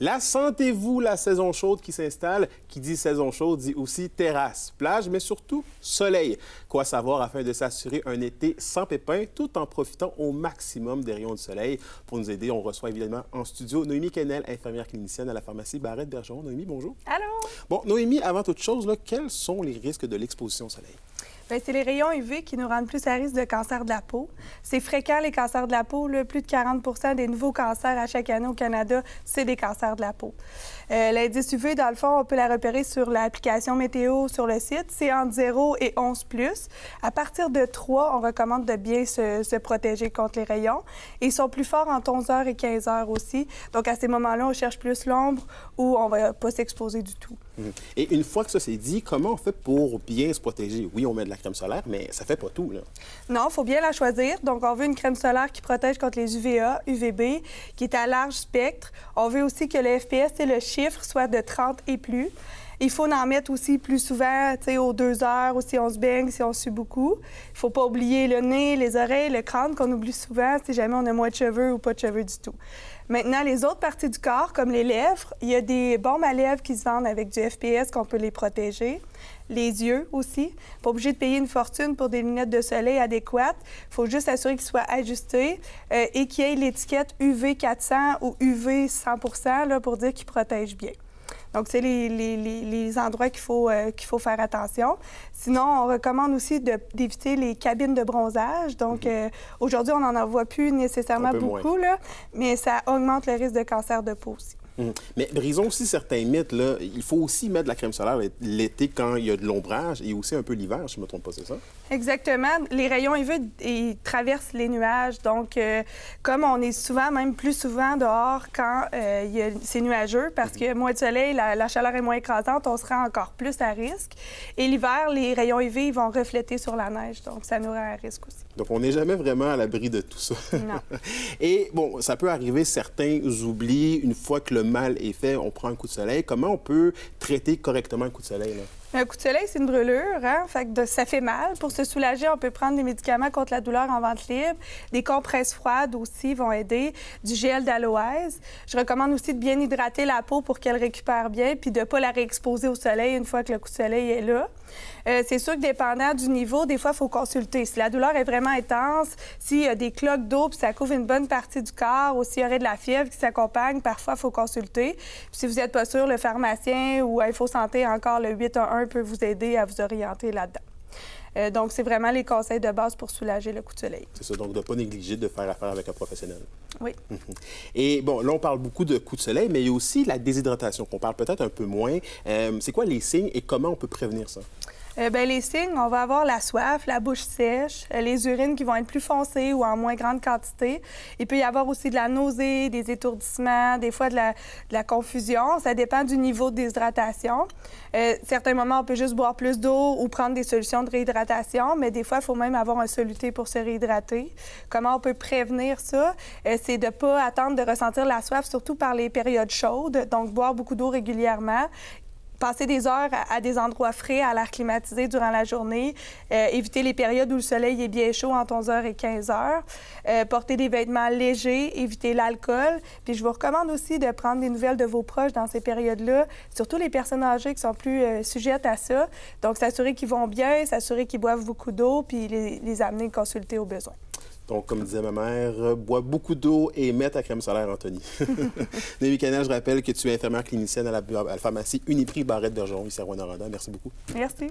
La sentez-vous, la saison chaude qui s'installe? Qui dit saison chaude dit aussi terrasse, plage, mais surtout soleil. Quoi savoir afin de s'assurer un été sans pépins tout en profitant au maximum des rayons du soleil? Pour nous aider, on reçoit évidemment en studio Noémie Quesnel, infirmière clinicienne à la pharmacie Barrette-Bergeron. Noémie, bonjour. Allô? Bon, Noémie, avant toute chose, là, quels sont les risques de l'exposition au soleil? Bien, c'est les rayons UV qui nous rendent plus à risque de cancer de la peau. C'est fréquent, les cancers de la peau. Là, plus de 40 des nouveaux cancers à chaque année au Canada, c'est des cancers de la peau. L'indice UV, dans le fond, on peut la repérer sur l'application météo sur le site. C'est entre 0 et 11 +. À partir de 3, on recommande de bien se protéger contre les rayons. Et ils sont plus forts entre 11 h et 15 h aussi. Donc, à ces moments-là, on cherche plus l'ombre ou on ne va pas s'exposer du tout. Et une fois que ça c'est dit, comment on fait pour bien se protéger? Oui, on met de la crème solaire, mais ça fait pas tout, là. Non, il faut bien la choisir. Donc, on veut une crème solaire qui protège contre les UVA, UVB, qui est à large spectre. On veut aussi que le FPS, le chiffre, soit de 30 et plus. Il faut en mettre aussi plus souvent, tu sais, aux 2 heures, ou si on se baigne, si on sue beaucoup. Il ne faut pas oublier le nez, les oreilles, le crâne, qu'on oublie souvent si jamais on a moins de cheveux ou pas de cheveux du tout. Maintenant, les autres parties du corps, comme les lèvres, il y a des bombes à lèvres qui se vendent avec du FPS qu'on peut les protéger. Les yeux aussi. Pas obligé de payer une fortune pour des lunettes de soleil adéquates. Il faut juste s'assurer qu'ils soient ajustés et qu'il y ait l'étiquette UV 400 ou UV 100 là, pour dire qu'ils protègent bien. Donc, c'est les endroits qu'il faut faire attention. Sinon, on recommande aussi d'éviter les cabines de bronzage. Donc, aujourd'hui, on n'en voit plus nécessairement beaucoup, là, mais ça augmente le risque de cancer de peau aussi. Mais brisons aussi certains mythes, là. Il faut aussi mettre de la crème solaire l'été quand il y a de l'ombrage et aussi un peu l'hiver, si je ne me trompe pas, c'est ça? Exactement. Les rayons UV, ils traversent les nuages. Donc, comme on est souvent, même plus souvent dehors quand c'est nuageux, parce que moins de soleil, la chaleur est moins écrasante, on se rend encore plus à risque. Et l'hiver, les rayons UV, ils vont refléter sur la neige. Donc, ça nous rend à risque aussi. Donc, on n'est jamais vraiment à l'abri de tout ça. Non. Et bon, ça peut arriver, certains oublient, une fois que le mal est fait, on prend un coup de soleil. Comment on peut traiter correctement un coup de soleil, là? Un coup de soleil, c'est une brûlure, hein? Fait que ça fait mal. Pour se soulager, on peut prendre des médicaments contre la douleur en vente libre. Des compresses froides aussi vont aider. Du gel d'aloès. Je recommande aussi de bien hydrater la peau pour qu'elle récupère bien, puis de ne pas la réexposer au soleil une fois que le coup de soleil est là. C'est sûr que dépendant du niveau, des fois, il faut consulter. Si la douleur est vraiment intense, s'il y a des cloques d'eau puis ça couvre une bonne partie du corps, ou s'il y aurait de la fièvre qui s'accompagne, parfois, il faut consulter. Puis si vous n'êtes pas sûr, le pharmacien ou Info Santé, encore le 811 peut vous aider à vous orienter là-dedans. Donc, c'est vraiment les conseils de base pour soulager le coup de soleil. C'est ça, donc de ne pas négliger de faire affaire avec un professionnel. Oui. Et bon, là, on parle beaucoup de coups de soleil, mais il y a aussi la déshydratation, qu'on parle peut-être un peu moins. C'est quoi les signes et comment on peut prévenir ça? Bien, les signes, on va avoir la soif, la bouche sèche, les urines qui vont être plus foncées ou en moins grande quantité. Il peut y avoir aussi de la nausée, des étourdissements, des fois de la confusion. Ça dépend du niveau de déshydratation. Certains moments, on peut juste boire plus d'eau ou prendre des solutions de réhydratation, mais des fois, il faut même avoir un soluté pour se réhydrater. Comment on peut prévenir ça? C'est de ne pas attendre de ressentir la soif, surtout par les périodes chaudes. Donc, boire beaucoup d'eau régulièrement. Passer des heures à des endroits frais, à l'air climatisé durant la journée, éviter les périodes où le soleil est bien chaud entre 11 h et 15 h, porter des vêtements légers, éviter l'alcool. Puis je vous recommande aussi de prendre des nouvelles de vos proches dans ces périodes-là, surtout les personnes âgées qui sont plus sujettes à ça. Donc, s'assurer qu'ils vont bien, s'assurer qu'ils boivent beaucoup d'eau, puis les amener consulter au besoin. Donc, comme disait ma mère, bois beaucoup d'eau et mets ta crème solaire, Anthony. Noémie Quesnel, je rappelle que tu es infirmière clinicienne à la pharmacie Uniprix Barrette-Bergeron, ici à Rwanda. Merci beaucoup. Merci.